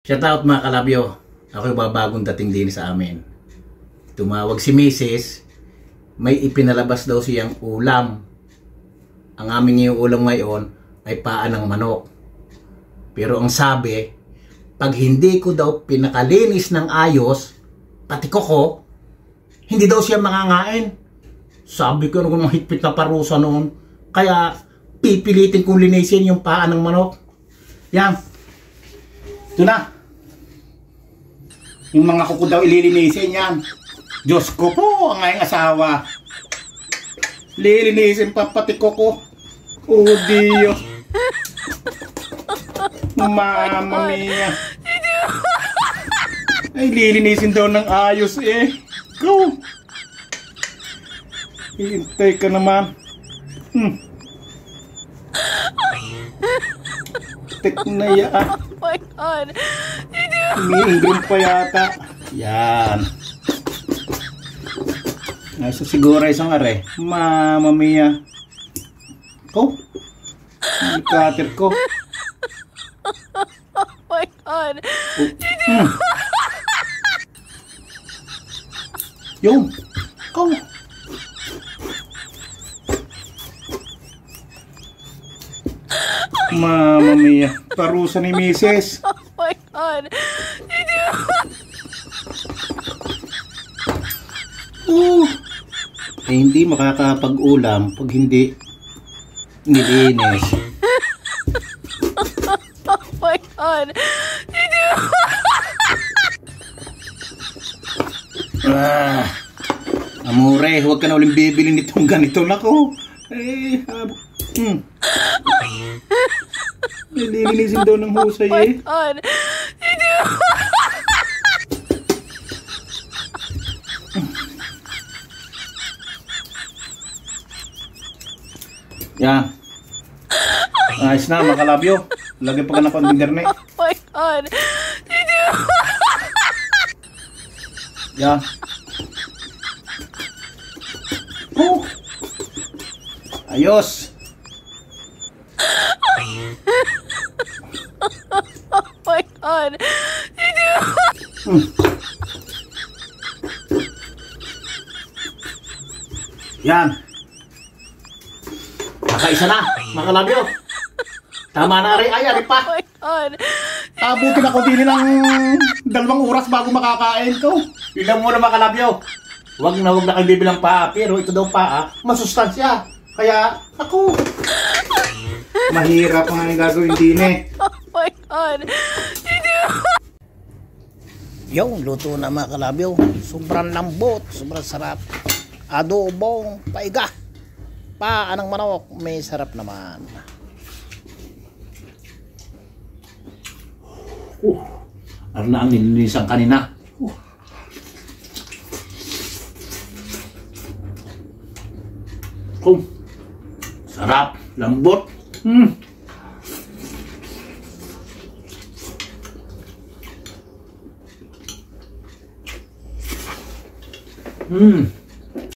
Shout out mga kalabyo. Ako yung babagong dating din sa amin. Tumawag si Mrs. May ipinalabas daw siyang ulam. Ang aming yung ulam ngayon ay paa ng manok. Pero ang sabi, pag hindi ko daw pinakalinis ng ayos, pati ko, hindi daw siya mangangain. Sabi ko nung mahigpit na parusa noon, kaya pipilitin kong linisin yung paa ng manok. Yan. Ito na. Yung mga kuko daw ililinisin yan. Diyos ko po, ang aking asawa. Lilinisin pa pati kuko. Oh Dios. Mama mia. Ay, lilinisin daw ng ayos eh. Go. Hintay ka naman. Tek na yan. Oh my God. Umiinggrim pa yata. Yan. Ay, so siguro isang are. Mama mia. Ko? Ang cutter ko. Oh my God. Yung. Ko. Mama mia. Parusa ni Mrs. Oh my God. Eh, hindi makakapag-ulam pag hindi nilinis. Oh my God. Amore, huwag ka na uling bibili nitong ganito. Nako. Eh, nililinisin daw ng husay eh. God. Yan. Ayos na, makalabyo. Lagyan pa ka na konting garne. Oh my God. Yan. Oh. Ayos. Oh my God. Yan. Nakaisa na, makalabyo. Tama na rin, ay pa. Oh my God. Abutin ako din ng 2 oras bago makakain ko. Ilang muna makalabyo. Huwag na kayo bibilang paa, pero ito daw paa, masustansya. Kaya, ako. Mahirap ang gagawin din eh. Oh my God. Yung luto na mga kalabyo, sobrang lambot, sobrang sarap. Adobong paiga, paa ng manok, may sarap naman. Ano na ang nililisan kanina? Sarap, lambot.